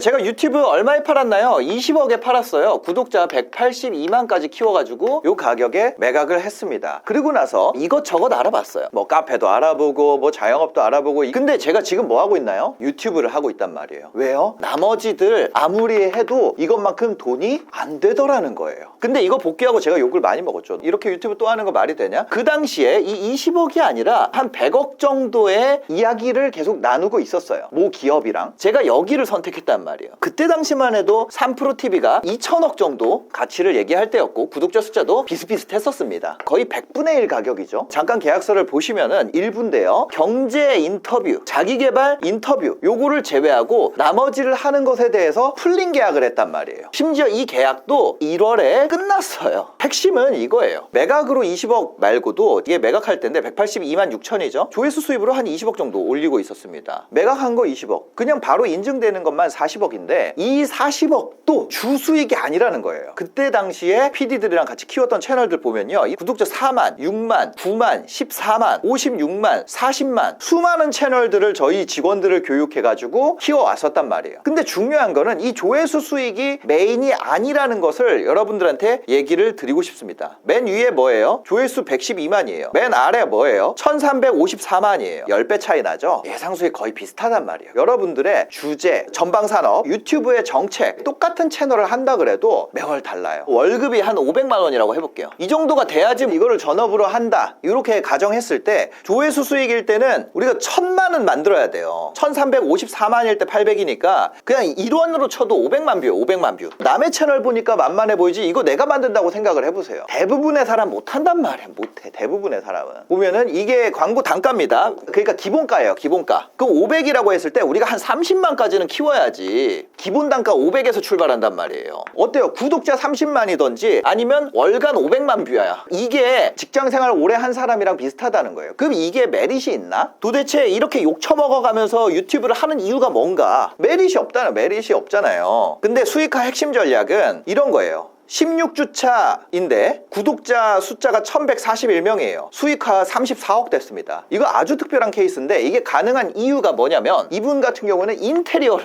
제가 유튜브 얼마에 팔았나요? 20억에 팔았어요. 구독자 182만까지 키워가지고 요 가격에 매각을 했습니다. 그리고 나서 이것저것 알아봤어요. 뭐 카페도 알아보고 뭐 자영업도 알아보고. 근데 제가 지금 뭐 하고 있나요? 유튜브를 하고 있단 말이에요. 왜요? 나머지들 아무리 해도 이것만큼 돈이 안 되더라는 거예요. 근데 이거 복귀하고 제가 욕을 많이 먹었죠. 이렇게 유튜브 또 하는 거 말이 되냐? 그 당시에 이 20억이 아니라 한 100억 정도의 이야기를 계속 나누고 있었어요. 모 기업이랑. 제가 여기를 선택했단 말이에요. 그때 당시만 해도 3프로TV가 2천억 정도 가치를 얘기할 때였고 구독자 숫자도 비슷비슷했었습니다. 거의 100분의 1 가격이죠. 잠깐 계약서를 보시면은 1부인데요. 경제 인터뷰, 자기개발 인터뷰 요거를 제외하고 나머지를 하는 것에 대해서 풀린 계약을 했단 말이에요. 심지어 이 계약도 1월에 끝났어요. 핵심은 이거예요. 매각으로 20억 말고도 이게 매각할 때인데 182만 6천이죠. 조회수 수입으로 한 20억 정도 올리고 있었습니다. 매각한 거 20억. 그냥 바로 인증되는 것만 40억인데 이 40억도 주 수익이 아니라는 거예요. 그때 당시에 PD들이랑 같이 키웠던 채널들 보면요. 이 구독자 4만, 6만, 9만, 14만, 56만, 40만 수많은 채널들을 저희 직원들을 교육해가지고 키워왔었단 말이에요. 근데 중요한 거는 이 조회수 수익이 메인이 아니라는 것을 여러분들한테 얘기를 드리고 싶습니다. 맨 위에 뭐예요? 조회수 112만이에요. 맨 아래 뭐예요? 1354만이에요. 10배 차이 나죠? 예상 수익 거의 비슷하단 말이에요. 여러분들의 주제, 전방산업, 유튜브의 정책 똑같은 채널을 한다 그래도 매월 달라요. 월급이 한 500만 원이라고 해볼게요. 이 정도가 돼야지 이거를 전업으로 한다 이렇게 가정했을 때 조회수 수익일 때는 우리가 1000만은 만들어야 돼요. 1354만일 때 800이니까 그냥 1원으로 쳐도 500만 뷰 500만 뷰. 남의 채널 보니까 만만해 보이지 이거 내가 만든다고 생각을 해보세요. 대부분의 사람 못한단 말이야. 못해. 대부분의 사람은 보면은 이게 광고 단가입니다. 그러니까 기본가예요. 기본가. 그 500이라고 했을 때 우리가 한 30만까지는 키워야지 기본 단가 500에서 출발한단 말이에요. 어때요? 구독자 30만이던지 아니면 월간 500만 뷰야. 이게 직장생활 오래 한 사람이랑 비슷하다는 거예요. 그럼 이게 메릿이 있나? 도대체 이렇게 욕 처먹어가면서 유튜브를 하는 이유가 뭔가? 메릿이 없잖아요. 근데 수익화 핵심 전략은 이런 거예요. 16주차인데 구독자 숫자가 1141명이에요. 수익화 34억 됐습니다. 이거 아주 특별한 케이스인데 이게 가능한 이유가 뭐냐면 이분 같은 경우는 인테리어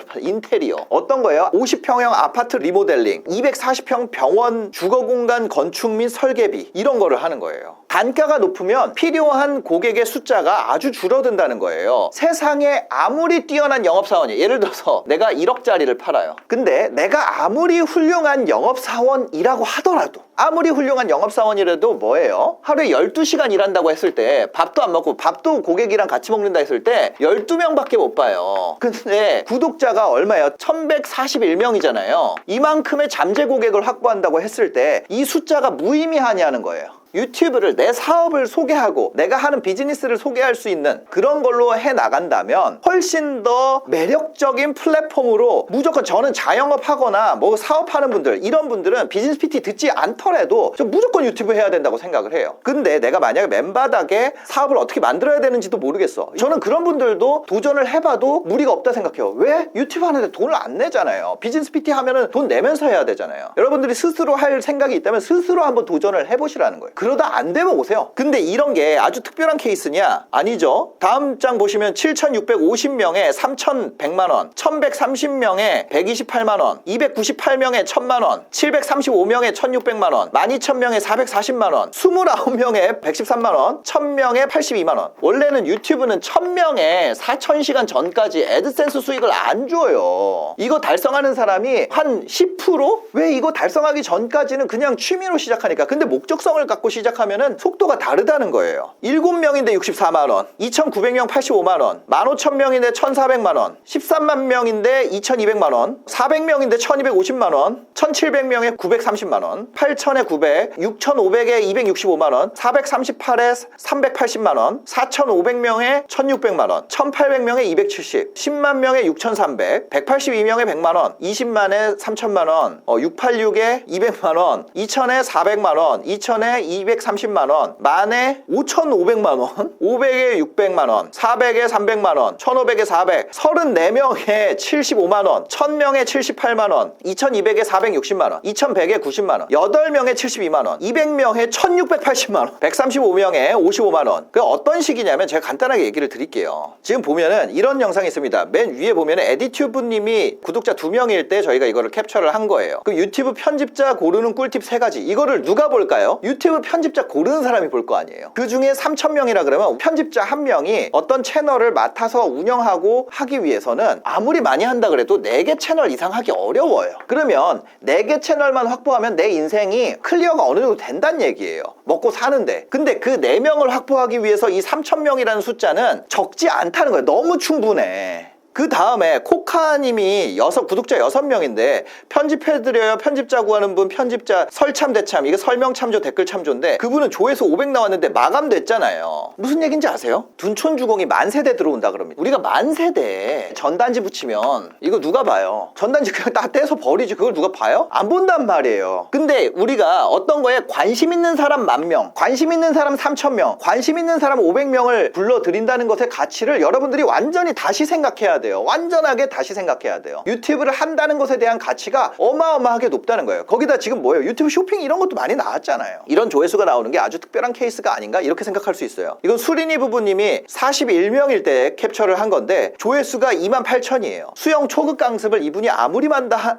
어떤 거예요? 50평형 아파트 리모델링, 240평 병원 주거공간 건축 및 설계비 이런 거를 하는 거예요. 단가가 높으면 필요한 고객의 숫자가 아주 줄어든다는 거예요. 세상에 아무리 뛰어난 영업사원이 예를 들어서 내가 1억짜리를 팔아요. 근데 내가 아무리 훌륭한 영업사원이라고 하더라도 아무리 훌륭한 영업사원이라도 뭐예요? 하루에 12시간 일한다고 했을 때 밥도 안 먹고 밥도 고객이랑 같이 먹는다 했을 때 12명밖에 못 봐요. 근데 구독자가 얼마예요? 1141명이잖아요. 이만큼의 잠재 고객을 확보한다고 했을 때 이 숫자가 무의미하냐는 거예요. 유튜브를 내 사업을 소개하고 내가 하는 비즈니스를 소개할 수 있는 그런 걸로 해나간다면 훨씬 더 매력적인 플랫폼으로 무조건 저는 자영업 하거나 뭐 사업하는 분들 이런 분들은 비즈니스 PT 듣지 않더라도 저 무조건 유튜브 해야 된다고 생각을 해요. 근데 내가 만약에 맨바닥에 사업을 어떻게 만들어야 되는지도 모르겠어. 저는 그런 분들도 도전을 해봐도 무리가 없다 생각해요. 왜? 유튜브 하는데 돈을 안 내잖아요. 비즈니스 PT 하면은 돈 내면서 해야 되잖아요. 여러분들이 스스로 할 생각이 있다면 스스로 한번 도전을 해보시라는 거예요. 그러다 안 되면 오세요. 근데 이런 게 아주 특별한 케이스냐? 아니죠. 다음 장 보시면 7650명에 3100만원, 1130명에 128만원, 298명에 1000만원, 735명에 1600만원, 12000명에 440만원, 29명에 113만원, 1000명에 82만원. 원래는 유튜브는 1000명에 4000시간 전까지 애드센스 수익을 안 줘요. 이거 달성하는 사람이 한 10%? 왜 이거 달성하기 전까지는 그냥 취미로 시작하니까. 근데 목적성을 갖고 시작하면은 속도가 다르다는 거예요. 7명인데 64만원, 2900명 85만원, 15000명인데 1400만원, 13만 명인데 2200만원, 400명인데 1250만원, 1700명에 930만원, 8000에 900, 6500에 265만원, 438에 380만원, 4500명에 1600만원, 1800명에 270, 10만 명에 6300, 182명에 100만원, 20만에 3000만원, 686에 200만원, 2000에 400만원, 2000에 230만원, 만에 5,500만원, 500에 600만원, 400에 300만원, 1,500에 400, 34명에 75만원, 1,000명에 78만원, 2,200에 460만원, 2,100에 90만원, 10명에 72만원, 200명에 1680만원, 135명에 55만원. 그 어떤 식이냐면 제가 간단하게 얘기를 드릴게요. 지금 보면은 이런 영상이 있습니다. 맨 위에 보면은 에디튜브님이 구독자 2명일 때 저희가 이거를 캡처를 한 거예요. 그 유튜브 편집자 고르는 꿀팁 3가지. 이거를 누가 볼까요? 유튜브 편집자 고르는 사람이 볼 거 아니에요. 그 중에 3000명이라 그러면 편집자 한 명이 어떤 채널을 맡아서 운영하고 하기 위해서는 아무리 많이 한다 그래도 4개 채널 이상 하기 어려워요. 그러면 4개 채널만 확보하면 내 인생이 클리어가 어느 정도 된다는 얘기예요. 먹고 사는데. 근데 그 4명을 확보하기 위해서 이 3000명이라는 숫자는 적지 않다는 거예요. 너무 충분해. 그 다음에 코카님이 구독자 6명인데 편집해드려요. 편집자 구하는 분, 편집자 설참대참, 이게 설명참조 댓글참조인데 그분은 조회수 500 나왔는데 마감됐잖아요. 무슨 얘기인지 아세요? 둔촌주공이 만세대 들어온다 그럽니다. 우리가 만세대 전단지 붙이면 이거 누가 봐요? 전단지 그냥 다 떼서 버리지. 그걸 누가 봐요? 안 본단 말이에요. 근데 우리가 어떤 거에 관심 있는 사람 10,000명, 관심 있는 사람 3000명, 관심 있는 사람 500명을 불러들인다는 것의 가치를 여러분들이 완전히 다시 생각해야 돼요. 완전하게 다시 생각해야 돼요. 유튜브를 한다는 것에 대한 가치가 어마어마하게 높다는 거예요. 거기다 지금 뭐예요? 유튜브 쇼핑 이런 것도 많이 나왔잖아요. 이런 조회수가 나오는 게 아주 특별한 케이스가 아닌가 이렇게 생각할 수 있어요. 이건 수린이 부부님이 41명일 때 캡처를 한 건데 조회수가 28,000이에요. 수영 초급 강습을 이분이 아무리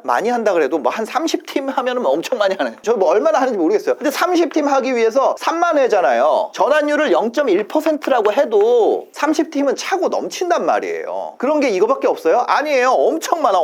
많이 한다 그래도 뭐 한 30팀 하면은 엄청 많이 하는 거예요. 저 뭐 얼마나 하는지 모르겠어요. 근데 30팀 하기 위해서 3만 회잖아요. 전환율을 0.1%라고 해도 30팀은 차고 넘친단 말이에요. 그런 게 이거밖에 없어요? 아니에요. 엄청 많아.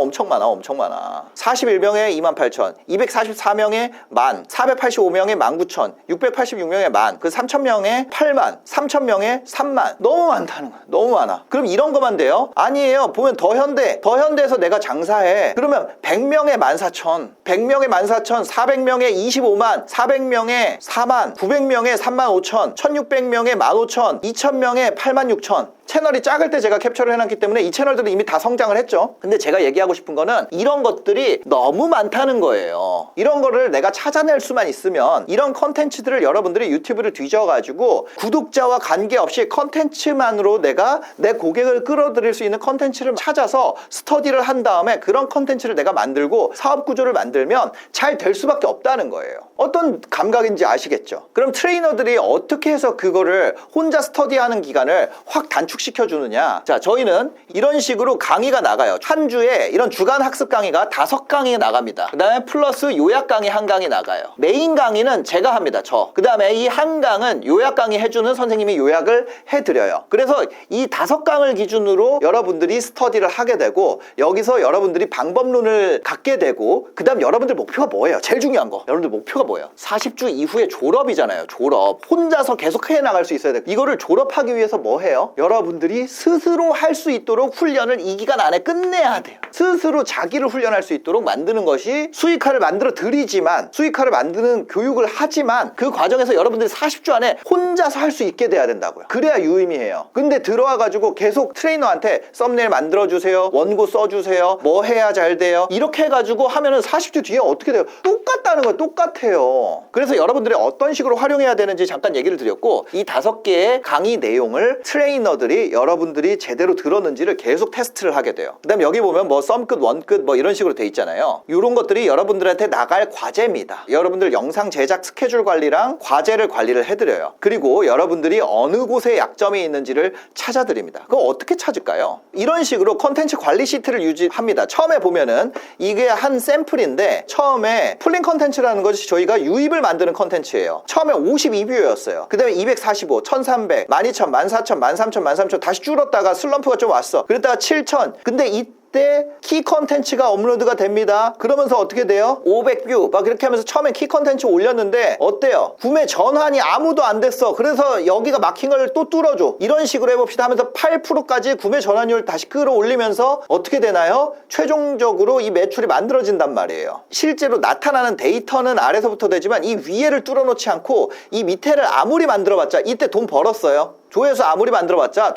41명에 28,000, 244명에 10,000, 485명에 19,000, 686명에 10,000, 그 3,000명에 80,000, 3,000명에 30,000. 너무 많다는 거야. 너무 많아. 그럼 이런 거만 돼요? 아니에요. 보면 더현대에서 내가 장사해. 그러면 100명에 14,000, 100명에 14,000, 400명에 25만, 400명에 4만, 900명에 35,000, 1,600명에 15,000, 2,000명에 86,000. 채널이 작을 때 제가 캡처를 해놨기 때문에 이 채널들은 이미 다 성장을 했죠. 근데 제가 얘기하고 싶은 거는 이런 것들이 너무 많다는 거예요. 이런 거를 내가 찾아낼 수만 있으면 이런 컨텐츠들을 여러분들이 유튜브를 뒤져가지고 구독자와 관계없이 컨텐츠만으로 내가 내 고객을 끌어들일 수 있는 컨텐츠를 찾아서 스터디를 한 다음에 그런 컨텐츠를 내가 만들고 사업 구조를 만들면 잘 될 수밖에 없다는 거예요. 어떤 감각인지 아시겠죠? 그럼 트레이너들이 어떻게 해서 그거를 혼자 스터디하는 기간을 확 단축시켜 주느냐? 자, 저희는 이런 식으로 강의가 나가요. 한 주에 이런 주간 학습 강의가 5강이 나갑니다. 그 다음에 플러스 요약 강의 1강이 나가요. 메인 강의는 제가 합니다. 그 다음에 이 한 강은 요약 강의 해주는 선생님이 요약을 해드려요. 그래서 이 5강을 기준으로 여러분들이 스터디를 하게 되고 여기서 여러분들이 방법론을 갖게 되고 그 다음 여러분들 목표가 뭐예요? 제일 중요한 거. 여러분들 목표가 뭐예요? 40주 이후에 졸업이잖아요. 졸업. 혼자서 계속 해나갈 수 있어야 돼. 이거를 졸업하기 위해서 뭐 해요? 여러분들이 스스로 할 수 있도록 훈련을 이 기간 안에 끝내야 돼요. 스스로 자기를 훈련할 수 있도록 만드는 것이 수익화를 만들어 드리지만 수익화를 만드는 교육을 하지만 그 과정에서 여러분들이 40주 안에 혼자서 할 수 있게 돼야 된다고요. 그래야 유의미해요. 근데 들어와가지고 계속 트레이너한테 썸네일 만들어주세요. 원고 써주세요. 뭐 해야 잘 돼요. 이렇게 해가지고 하면은 40주 뒤에 어떻게 돼요? 똑같다는 거예요. 똑같아요. 그래서 여러분들이 어떤 식으로 활용해야 되는지 잠깐 얘기를 드렸고 이 5개의 강의 내용을 트레이너들이 여러분들이 제대로 들었는지를 계속 테스트를 하게 돼요. 그 다음에 여기 보면 뭐 썸끝, 원끝 뭐 이런 식으로 돼 있잖아요. 이런 것들이 여러분들한테 나갈 과제입니다. 여러분들 영상 제작 스케줄 관리랑 과제를 관리를 해드려요. 그리고 여러분들이 어느 곳에 약점이 있는지를 찾아드립니다. 그거 어떻게 찾을까요? 이런 식으로 컨텐츠 관리 시트를 유지합니다. 처음에 보면은 이게 한 샘플인데 처음에 풀링 컨텐츠라는 것이 저희가 유입을 만드는 컨텐츠예요. 처음에 52뷰였어요. 그 다음에 245, 1300, 12,000, 14,000, 13,000, 13,000 다시 줄었다가 슬럼프가 좀 왔어. 그랬다가 7,000. 근데 이때 키 컨텐츠가 업로드가 됩니다. 그러면서 어떻게 돼요? 500뷰 막 이렇게 하면서 처음에 키 컨텐츠 올렸는데 어때요? 구매 전환이 아무도 안 됐어. 그래서 여기가 막힌 걸 또 뚫어줘. 이런 식으로 해봅시다 하면서 8%까지 구매 전환율 다시 끌어올리면서 어떻게 되나요? 최종적으로 이 매출이 만들어진단 말이에요. 실제로 나타나는 데이터는 아래서부터 되지만 이 위에를 뚫어놓지 않고 이 밑에를 아무리 만들어봤자 이때 돈 벌었어요. 조회수 아무리 만들어봤자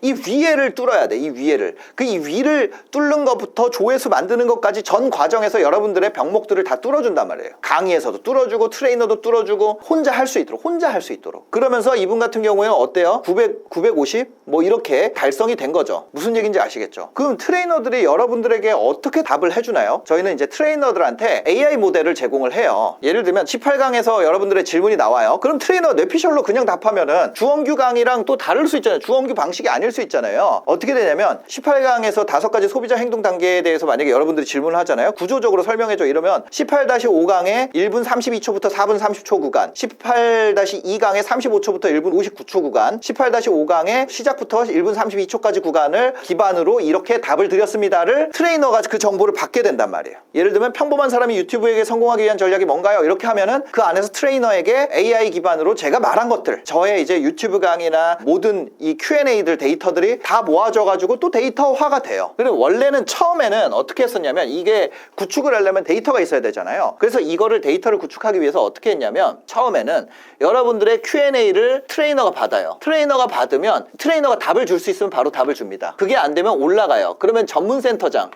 이 위에를 뚫어야 돼. 이 위에를. 이 위를 뚫는 것부터 조회수 만드는 것까지 전 과정에서 여러분들의 병목들을 다 뚫어준단 말이에요. 강의에서도 뚫어주고 트레이너도 뚫어주고 혼자 할 수 있도록. 그러면서 이분 같은 경우에는 어때요? 950? 뭐 이렇게 달성이 된 거죠. 무슨 얘기인지 아시겠죠? 그럼 트레이너들이 여러분들에게 어떻게 답을 해주나요? 저희는 이제 트레이너들한테 AI 모델을 제공을 해요. 예를 들면 18강에서 여러분들의 질문이 나와요. 그럼 트레이너 뇌피셜로 그냥 답하면은 주원규 강의랑 또 다를 수 있잖아요. 주원규 방식이 아닐 수 있잖아요. 어떻게 되냐면 18강에서 5가지 소비자 행동 단계에 대해서 만약에 여러분들이 질문을 하잖아요. 구조적으로 설명해줘 이러면 18-5강에 1분 32초부터 4분 30초 구간, 18-2강에 35초부터 1분 59초 구간, 18-5강에 시작부터 1분 32초까지 구간을 기반으로 이렇게 답을 드렸습니다를 트레이너가 그 정보를 받게 된단 말이에요. 예를 들면 평범한 사람이 유튜브에게 성공하기 위한 전략이 뭔가요? 이렇게 하면은 그 안에서 트레이너에게 AI 기반으로 제가 말한 것들, 저의 이제 유튜브 강의나 모든 이 Q&A들 데이터들이 다 모아져가지고 또 데이터화가 돼요. 그리고 원래는 처음에는 어떻게 했었냐면 이게 구축을 하려면 데이터가 있어야 되잖아요. 그래서 이거를 데이터를 구축하기 위해서 어떻게 했냐면 처음에는 여러분들의 Q&A를 트레이너가 받아요. 트레이너가 받으면 트레이너가 답을 줄 수 있으면 바로 답을 줍니다. 그게 안 되면 올라가요. 그러면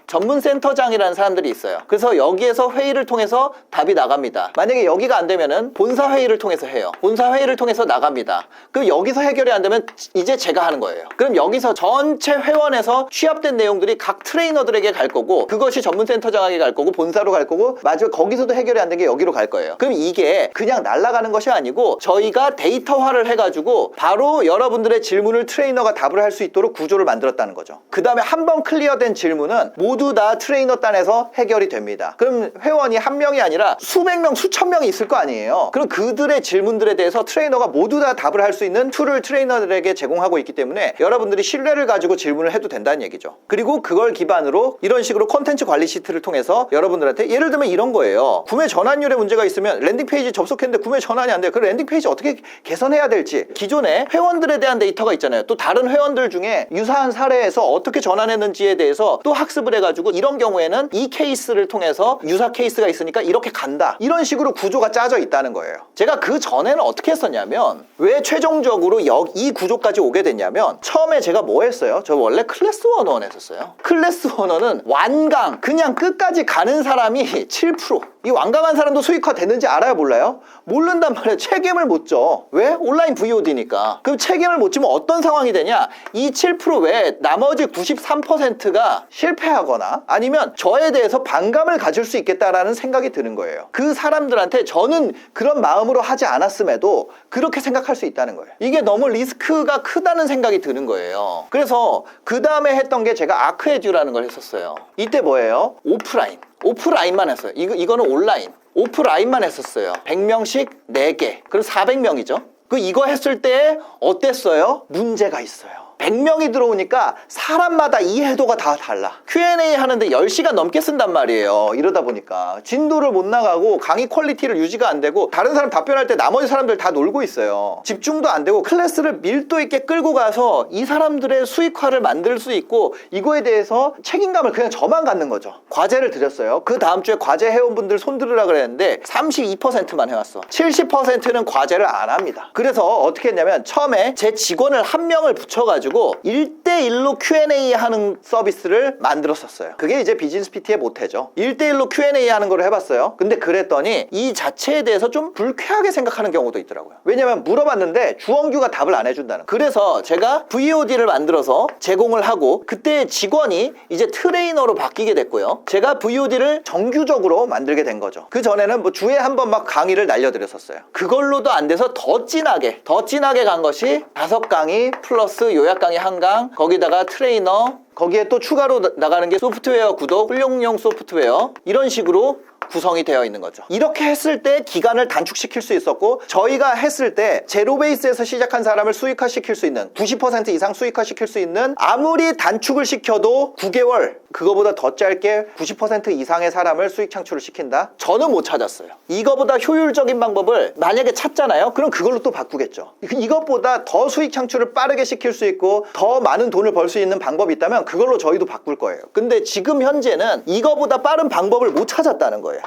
전문센터장이라는 사람들이 있어요. 그래서 여기에서 회의를 통해서 답이 나갑니다. 만약에 여기가 안 되면은 본사 회의를 통해서 해요. 본사 회의를 통해서 나갑니다. 그럼 여기서 해결이 안 되면 이제 제가 하는 거예요. 그럼 여기서 전체 회원에서 취합된 내용들이 각 트레이너들에게 갈 거고 그것이 전문센터장에게 갈 거고 본사로 갈 거고 마지막 거기서도 해결이 안 된 게 여기로 갈 거예요. 그럼 이게 그냥 날아가는 것이 아니고 저희가 데이터화를 해가지고 바로 여러분들의 질문을 트레이너가 답을 할 수 있도록 구조를 만들었다는 거죠. 그 다음에 한 번 클리어된 질문은 모두 다 트레이너 딴에서 해결이 됩니다. 그럼 회원이 한 명이 아니라 수백 명, 수천 명이 있을 거 아니에요. 그럼 그들의 질문들에 대해서 트레이너가 모두 다 답을 할 수 있는 툴을 트레이너들에게 제공하고 있기 때문에 여러분들이 신뢰를 가지고 질문을 해도 된다는 얘기죠. 그리고 그걸 기반으로 이런 식으로 콘텐츠 관리 시트를 통해서 여러분들한테 예를 들면 이런 거예요. 구매 전환율에 문제가 있으면 랜딩 페이지 접속했는데 구매 전환이 안 돼요. 그 랜딩 페이지 어떻게 개선해야 될지 기존에 회원들에 대한 데이터가 있잖아요. 또 다른 회원들 중에 유사한 사례에서 어떻게 전환했는지에 대해서 또 학습을 해가지고 이런 경우에는 이 케이스를 통해서 유사 케이스가 있으니까 이렇게 간다. 이런 식으로 구조가 짜져 있다는 거예요. 제가 그 전에는 어떻게 했었냐면 왜 최종적으로 이 구조까지 오게 됐냐면 처음에 제가 뭐 했어요? 저 원래 클래스 101 했었어요. 클래스 101은 완강 그냥 끝까지 가는 사람이 7%. 이 완강한 사람도 수익화 되는지 알아요? 몰라요? 모른단 말이에요. 책임을 못 져. 왜? 온라인 VOD니까. 그럼 책임을 못 지면 어떤 상황이 되냐? 이 7% 외에 나머지 93%가 실패하거나 아니면 저에 대해서 반감을 가질 수 있겠다라는 생각이 드는 거예요. 그 사람들한테 저는 그런 마음으로 하지 않았음에도 그렇게 생각할 수 있다는 거예요. 이게 너무 리스크가 크다는 생각이 드는 거예요. 그래서 그 다음에 했던 게 제가 아크에듀라는 걸 했었어요. 이때 뭐예요? 오프라인만 했어요. 이거는 온라인. 오프라인만 했었어요. 100명씩 4개. 그럼 400명이죠. 이거 했을 때 어땠어요? 문제가 있어요. 100명이 들어오니까 사람마다 이해도가 다 달라. Q&A 하는데 10시간 넘게 쓴단 말이에요. 이러다 보니까 진도를 못 나가고 강의 퀄리티를 유지가 안 되고 다른 사람 답변할 때 나머지 사람들 다 놀고 있어요. 집중도 안 되고 클래스를 밀도 있게 끌고 가서 이 사람들의 수익화를 만들 수 있고 이거에 대해서 책임감을 그냥 저만 갖는 거죠. 과제를 드렸어요. 그 다음 주에 과제 회원분들 손 들으라 그랬는데 32%만 해왔어. 70%는 과제를 안 합니다. 그래서 어떻게 했냐면 처음에 제 직원을 한 명을 붙여가지고 1대1로 Q&A 하는 서비스를 만들었었어요. 그게 이제 비즈니스 PT의 모태죠. 1대1로 Q&A 하는 걸 해봤어요. 근데 그랬더니 이 자체에 대해서 좀 불쾌하게 생각하는 경우도 있더라고요. 왜냐면 물어봤는데 주원규가 답을 안 해준다는. 그래서 제가 VOD를 만들어서 제공을 하고 그때 직원이 이제 트레이너로 바뀌게 됐고요. 제가 VOD를 정규적으로 만들게 된 거죠. 그 전에는 뭐 주에 한 번 막 강의를 날려드렸었어요. 그걸로도 안 돼서 더 진하게 간 것이 5강의 플러스 요약 강의 1강, 거기다가 트레이너, 거기에 또 추가로 나가는 게 소프트웨어 구독, 훈련용 소프트웨어 이런 식으로 구성이 되어 있는 거죠. 이렇게 했을 때 기간을 단축시킬 수 있었고 저희가 했을 때 제로 베이스에서 시작한 사람을 수익화시킬 수 있는 90% 이상 수익화시킬 수 있는 아무리 단축을 시켜도 9개월 그거보다 더 짧게 90% 이상의 사람을 수익 창출을 시킨다? 저는 못 찾았어요. 이거보다 효율적인 방법을 만약에 찾잖아요? 그럼 그걸로 또 바꾸겠죠. 이것보다 더 수익 창출을 빠르게 시킬 수 있고 더 많은 돈을 벌 수 있는 방법이 있다면 그걸로 저희도 바꿀 거예요. 근데 지금 현재는 이거보다 빠른 방법을 못 찾았다는 거예요.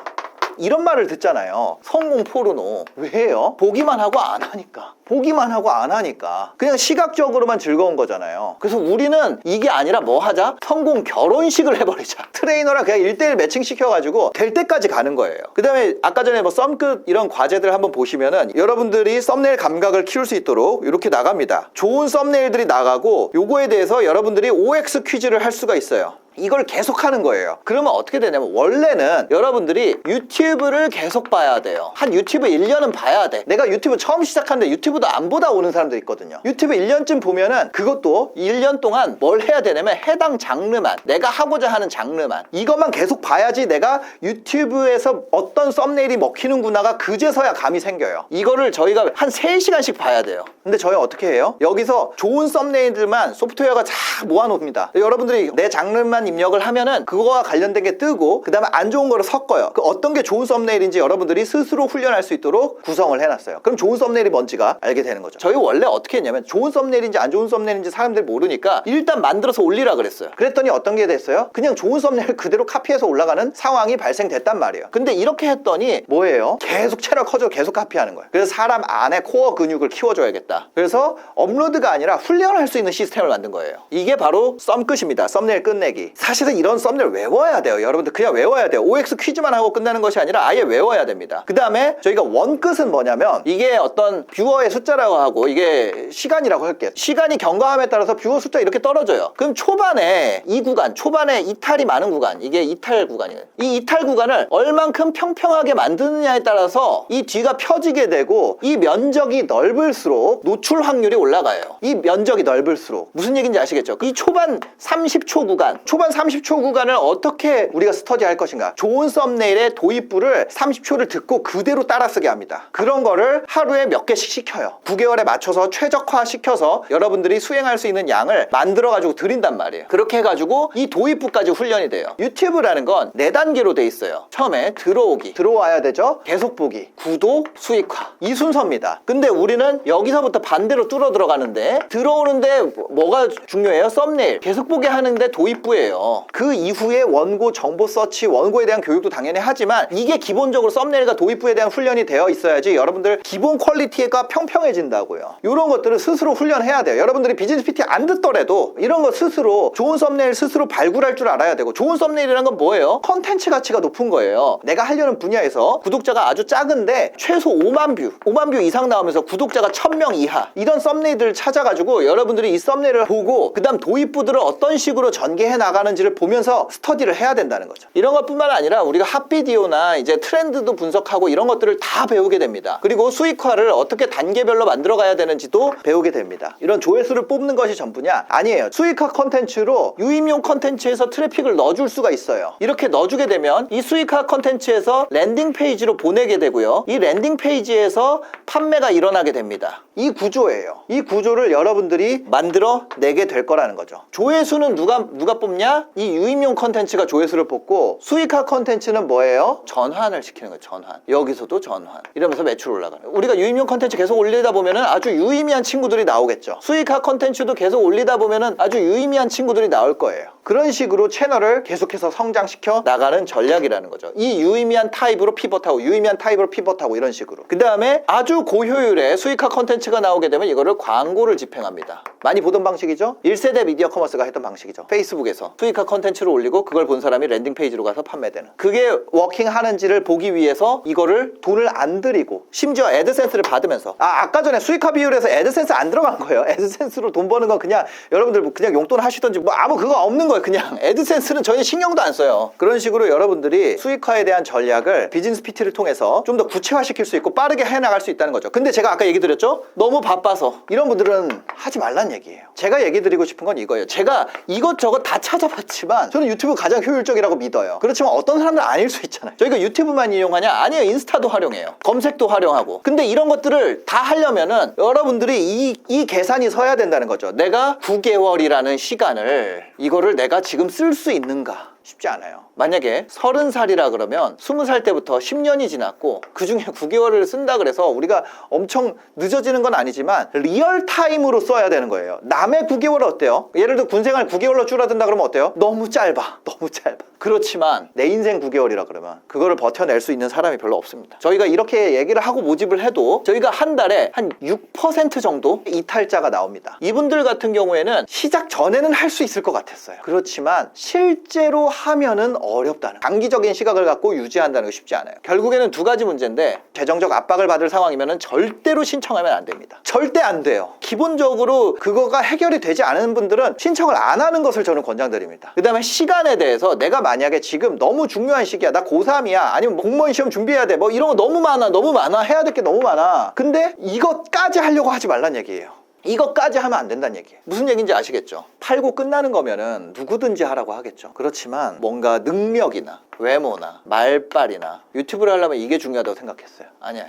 이런 말을 듣잖아요. 성공 포르노. 왜요? 보기만 하고 안 하니까. 보기만 하고 안 하니까. 그냥 시각적으로만 즐거운 거잖아요. 그래서 우리는 이게 아니라 뭐 하자? 성공 결혼식을 해버리자. 트레이너랑 그냥 1대1 매칭 시켜가지고 될 때까지 가는 거예요. 그 다음에 아까 전에 뭐 썸끝 이런 과제들 한번 보시면은 여러분들이 썸네일 감각을 키울 수 있도록 이렇게 나갑니다. 좋은 썸네일들이 나가고 요거에 대해서 여러분들이 OX 퀴즈를 할 수가 있어요. 이걸 계속 하는 거예요. 그러면 어떻게 되냐면 원래는 여러분들이 유튜브를 계속 봐야 돼요. 한 유튜브 1년은 봐야 돼. 내가 유튜브 처음 시작하는데 유튜브도 안 보다 오는 사람들 있거든요. 유튜브 1년쯤 보면은 그것도 1년 동안 뭘 해야 되냐면 해당 장르만, 내가 하고자 하는 장르만 이것만 계속 봐야지 내가 유튜브에서 어떤 썸네일이 먹히는구나가 그제서야 감이 생겨요. 이거를 저희가 한 3시간씩 봐야 돼요. 근데 저희 어떻게 해요? 여기서 좋은 썸네일들만 소프트웨어가 다 모아놓습니다. 여러분들이 내 장르만 입력을 하면은 그거와 관련된 게 뜨고 그 다음에 안 좋은 거를 섞어요. 그 어떤 게 좋은 썸네일인지 여러분들이 스스로 훈련할 수 있도록 구성을 해놨어요. 그럼 좋은 썸네일이 뭔지가 알게 되는 거죠. 저희 원래 어떻게 했냐면 좋은 썸네일인지 안 좋은 썸네일인지 사람들이 모르니까 일단 만들어서 올리라 그랬어요. 그랬더니 어떤 게 됐어요? 그냥 좋은 썸네일 그대로 카피해서 올라가는 상황이 발생됐단 말이에요. 근데 이렇게 했더니 뭐예요? 계속 채널 커져 계속 카피하는 거예요. 그래서 사람 안에 코어 근육을 키워줘야겠다. 그래서 업로드가 아니라 훈련할 수 있는 시스템을 만든 거예요. 이게 바로 썸끝입니다. 썸네일 끝내기. 사실은 이런 썸네일 외워야 돼요. 여러분들 그냥 외워야 돼요. OX 퀴즈만 하고 끝나는 것이 아니라 아예 외워야 됩니다. 그 다음에 저희가 원끝은 뭐냐면 이게 어떤 뷰어의 숫자라고 하고 이게 시간이라고 할게요. 시간이 경과함에 따라서 뷰어 숫자 이렇게 떨어져요. 그럼 초반에 이 구간, 초반에 이탈이 많은 구간, 이게 이탈 구간이에요. 이 이탈 구간을 얼만큼 평평하게 만드느냐에 따라서 이 뒤가 펴지게 되고 이 면적이 넓을수록 노출 확률이 올라가요. 이 면적이 넓을수록 무슨 얘기인지 아시겠죠? 이 초반 30초 구간, 초반 30초 구간을 어떻게 우리가 스터디할 것인가. 좋은 썸네일의 도입부를 30초를 듣고 그대로 따라 쓰게 합니다. 그런 거를 하루에 몇 개씩 시켜요. 9개월에 맞춰서 최적화 시켜서 여러분들이 수행할 수 있는 양을 만들어 가지고 드린단 말이에요. 그렇게 해가지고 이 도입부까지 훈련이 돼요. 유튜브라는 건 4단계로 돼 있어요. 처음에 들어오기, 들어와야 되죠. 계속 보기, 구독, 수익화, 이 순서입니다. 근데 우리는 여기서부터 반대로 뚫어 들어가는데 들어오는데 뭐가 중요해요? 썸네일 계속 보게 하는데 도입부예요. 그 이후에 원고 정보 서치, 원고에 대한 교육도 당연히 하지만 이게 기본적으로 썸네일과 도입부에 대한 훈련이 되어 있어야지 여러분들 기본 퀄리티가 평평해진다고요. 이런 것들을 스스로 훈련해야 돼요. 여러분들이 비즈니스 PT 안 듣더라도 이런 거 스스로 좋은 썸네일 스스로 발굴할 줄 알아야 되고, 좋은 썸네일이라는 건 뭐예요? 컨텐츠 가치가 높은 거예요. 내가 하려는 분야에서 구독자가 아주 작은데 최소 5만 뷰 이상 나오면서 구독자가 1000명 이하, 이런 썸네일들을 찾아가지고 여러분들이 이 썸네일을 보고 그 다음 도입부들을 어떤 식으로 전개해 나가는지를 보면서 스터디를 해야 된다는 거죠. 이런 것뿐만 아니라 우리가 핫비디오나 이제 트렌드도 분석하고 이런 것들을 다 배우게 됩니다. 그리고 수익화를 어떻게 단계별로 만들어 가야 되는지도 배우게 됩니다. 이런 조회수를 뽑는 것이 전부냐? 아니에요. 수익화 컨텐츠로 유입용 컨텐츠에서 트래픽을 넣어줄 수가 있어요. 이렇게 넣어주게 되면 이 수익화 컨텐츠에서 랜딩 페이지로 보내게 되고요. 이 랜딩 페이지에서 판매가 일어나게 됩니다. 이 구조예요. 이 구조를 여러분들이 만들어 내게 될 거라는 거죠. 조회수는 누가 뽑냐? 이 유입용 컨텐츠가 조회수를 뽑고, 수익화 컨텐츠는 뭐예요? 전환을 시키는 거예요. 전환. 여기서도 전환. 이러면서 매출 올라가는 거예요. 우리가 유입용 컨텐츠 계속 올리다 보면은 아주 유의미한 친구들이 나오겠죠. 수익화 컨텐츠도 계속 올리다 보면은 아주 유의미한 친구들이 나올 거예요. 그런 식으로 채널을 계속해서 성장시켜 나가는 전략이라는 거죠. 이 유의미한 타입으로 피벗하고 유의미한 타입으로 피벗하고 이런 식으로. 그 다음에 아주 고효율의 수익화 컨텐츠가 나오게 되면 이거를 광고를 집행합니다. 많이 보던 방식이죠. 1세대 미디어 커머스가 했던 방식이죠. 페이스북에서 수익화 컨텐츠를 올리고 그걸 본 사람이 랜딩 페이지로 가서 판매되는, 그게 워킹하는지를 보기 위해서 이거를 돈을 안 들이고 심지어 애드센스를 받으면서, 아까 전에 수익화 비율에서 애드센스 안 들어간 거예요. 애드센스로 돈 버는 건 그냥 여러분들 그냥 용돈 하시던지 뭐 아무 그거 없는 거예요. 그냥 애드센스는 전혀 신경도 안 써요. 그런 식으로 여러분들이 수익화에 대한 전략을 비즈니스 PT를 통해서 좀 더 구체화시킬 수 있고 빠르게 해나갈 수 있다는 거죠. 근데 제가 아까 얘기 드렸죠? 너무 바빠서 이런 분들은 하지 말란 얘기예요. 제가 얘기 드리고 싶은 건 이거예요. 제가 이것저것 다 찾아봤지만 저는 유튜브 가장 효율적이라고 믿어요. 그렇지만 어떤 사람들은 아닐 수 있잖아요. 저희가 유튜브만 이용하냐? 아니에요. 인스타도 활용해요. 검색도 활용하고. 근데 이런 것들을 다 하려면은 여러분들이 이 계산이 서야 된다는 거죠. 내가 9개월이라는 시간을 이거를 내가 지금 쓸 수 있는가? 쉽지 않아요. 만약에 30살이라 그러면 20살 때부터 10년이 지났고 그 중에 9개월을 쓴다 그래서 우리가 엄청 늦어지는 건 아니지만 리얼타임으로 써야 되는 거예요. 남의 9개월 어때요? 예를 들어 군생활 9개월로 줄어든다 그러면 어때요? 너무 짧아. 너무 짧아. 그렇지만 내 인생 9개월이라 그러면 그거를 버텨낼 수 있는 사람이 별로 없습니다. 저희가 이렇게 얘기를 하고 모집을 해도 저희가 한 달에 한 6% 정도 이탈자가 나옵니다. 이분들 같은 경우에는 시작 전에는 할 수 있을 것 같았어요. 그렇지만 실제로 하면은 어렵다는, 장기적인 시각을 갖고 유지한다는 게 쉽지 않아요. 결국에는 두 가지 문제인데, 재정적 압박을 받을 상황이면은 절대로 신청하면 안 됩니다. 절대 안 돼요. 기본적으로 그거가 해결이 되지 않은 분들은 신청을 안 하는 것을 저는 권장드립니다. 그 다음에 시간에 대해서 내가 만약에 지금 너무 중요한 시기야, 나 고3이야, 아니면 공무원 시험 준비해야 돼, 뭐 이런 거 너무 많아, 해야 될 게 너무 많아. 근데 이것까지 하려고 하지 말란 얘기예요. 이것까지 하면 안 된다는 얘기예요. 무슨 얘기인지 아시겠죠? 팔고 끝나는 거면은 누구든지 하라고 하겠죠. 그렇지만 뭔가 능력이나 외모나 말빨이나 유튜브를 하려면 이게 중요하다고 생각했어요. 아니야.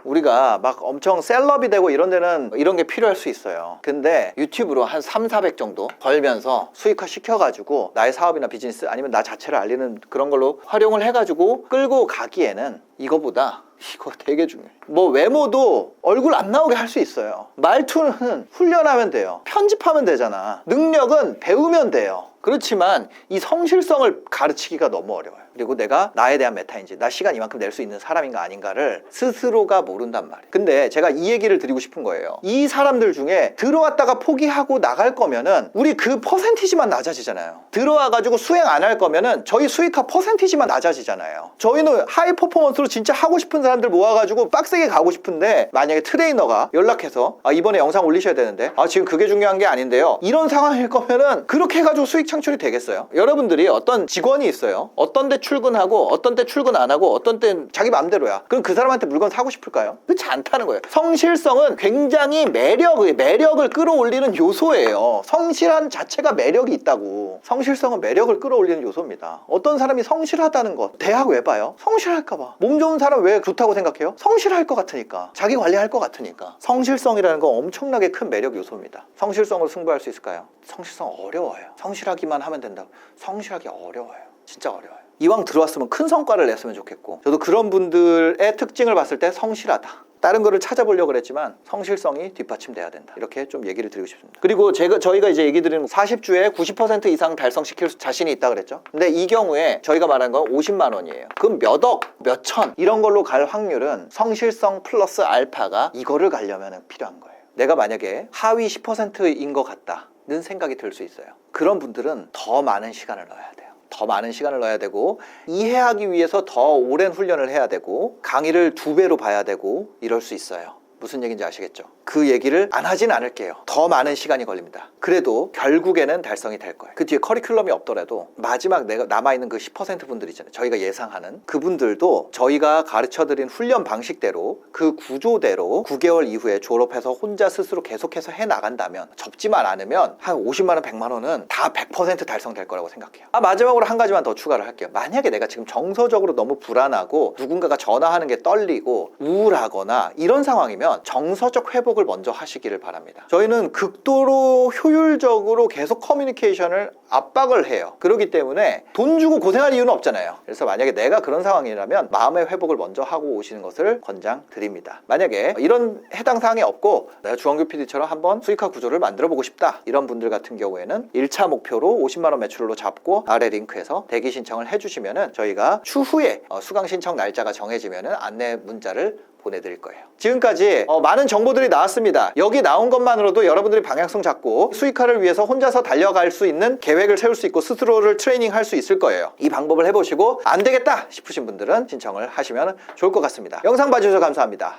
우리가 막 엄청 셀럽이 되고 이런 데는 이런 게 필요할 수 있어요. 근데 유튜브로 한 300-400 정도 벌면서 수익화 시켜가지고 나의 사업이나 비즈니스 아니면 나 자체를 알리는 그런 걸로 활용을 해가지고 끌고 가기에는 이거 되게 중요해. 뭐 외모도 얼굴 안 나오게 할 수 있어요. 말투는 훈련하면 돼요. 편집하면 되잖아. 능력은 배우면 돼요. 그렇지만 이 성실성을 가르치기가 너무 어려워요. 그리고 내가 나에 대한 메타인지, 나 시간 이만큼 낼 수 있는 사람인가 아닌가를 스스로가 모른단 말이에요. 근데 제가 이 얘기를 드리고 싶은 거예요. 이 사람들 중에 들어왔다가 포기하고 나갈 거면은 우리 그 퍼센티지만 낮아지잖아요. 들어와가지고 수행 안 할 거면은 저희 수익화 퍼센티지만 낮아지잖아요. 저희는 하이 퍼포먼스로 진짜 하고 싶은 사람들 모아가지고 빡세게 가고 싶은데, 만약에 트레이너가 연락해서 이번에 영상 올리셔야 되는데 지금 그게 중요한 게 아닌데요, 이런 상황일 거면은 그렇게 해가지고 수익 창출이 되겠어요? 여러분들이 어떤 직원이 있어요. 어떤 데 출근하고 어떤 때 출근 안 하고 어떤 땐 자기 마음대로야. 그럼 그 사람한테 물건 사고 싶을까요? 그렇지 않다는 거예요. 성실성은 굉장히 매력을 끌어올리는 요소예요. 성실한 자체가 매력이 있다고. 성실성은 매력을 끌어올리는 요소입니다. 어떤 사람이 성실하다는 것, 대학 왜 봐요? 성실할까 봐. 몸 좋은 사람 왜 좋다고 생각해요? 성실할 것 같으니까. 자기 관리할 것 같으니까. 성실성이라는 건 엄청나게 큰 매력 요소입니다. 성실성으로 승부할 수 있을까요? 성실성 어려워요. 성실하기만 하면 된다고. 성실하기 어려워요. 진짜 어려워요. 이왕 들어왔으면 큰 성과를 냈으면 좋겠고, 저도 그런 분들의 특징을 봤을 때 성실하다, 다른 거를 찾아보려고 그랬지만 성실성이 뒷받침돼야 된다, 이렇게 좀 얘기를 드리고 싶습니다. 그리고 저희가 이제 얘기 드리는 40주에 90% 이상 달성시킬 자신이 있다 그랬죠. 근데 이 경우에 저희가 말하는 건 50만 원이에요. 그럼 몇 억, 몇 천 이런 걸로 갈 확률은 성실성 플러스 알파가 이거를 가려면 필요한 거예요. 내가 만약에 하위 10%인 것 같다는 생각이 들 수 있어요. 그런 분들은 더 많은 시간을 넣어야 돼요. 더 많은 시간을 넣어야 되고, 이해하기 위해서 더 오랜 훈련을 해야 되고, 강의를 2배로 봐야 되고, 이럴 수 있어요. 무슨 얘기인지 아시겠죠? 그 얘기를 안 하진 않을게요. 더 많은 시간이 걸립니다. 그래도 결국에는 달성이 될 거예요. 그 뒤에 커리큘럼이 없더라도 마지막 내가 남아있는 그 10% 분들 있잖아요. 저희가 예상하는 그분들도 저희가 가르쳐드린 훈련 방식대로, 그 구조대로 9개월 이후에 졸업해서 혼자 스스로 계속해서 해나간다면, 접지만 않으면 한 50만 원, 100만 원은 다 100% 달성될 거라고 생각해요. 마지막으로 한 가지만 더 추가를 할게요. 만약에 내가 지금 정서적으로 너무 불안하고 누군가가 전화하는 게 떨리고 우울하거나 이런 상황이면 정서적 회복을 먼저 하시기를 바랍니다. 저희는 극도로 효율적으로 계속 커뮤니케이션을 압박을 해요. 그렇기 때문에 돈 주고 고생할 이유는 없잖아요. 그래서 만약에 내가 그런 상황이라면 마음의 회복을 먼저 하고 오시는 것을 권장드립니다. 만약에 이런 해당 사항이 없고 내가 주원규 PD처럼 한번 수익화 구조를 만들어 보고 싶다, 이런 분들 같은 경우에는 1차 목표로 50만 원 매출로 잡고 아래 링크에서 대기 신청을 해주시면은 저희가 추후에 수강 신청 날짜가 정해지면은 안내 문자를 보내드릴 거예요. 지금까지 많은 정보들이 나왔습니다. 여기 나온 것만으로도 여러분들이 방향성 잡고 수익화를 위해서 혼자서 달려갈 수 있는 계획을 세울 수 있고 스스로를 트레이닝할 수 있을 거예요. 이 방법을 해보시고 안 되겠다 싶으신 분들은 신청을 하시면 좋을 것 같습니다. 영상 봐주셔서 감사합니다.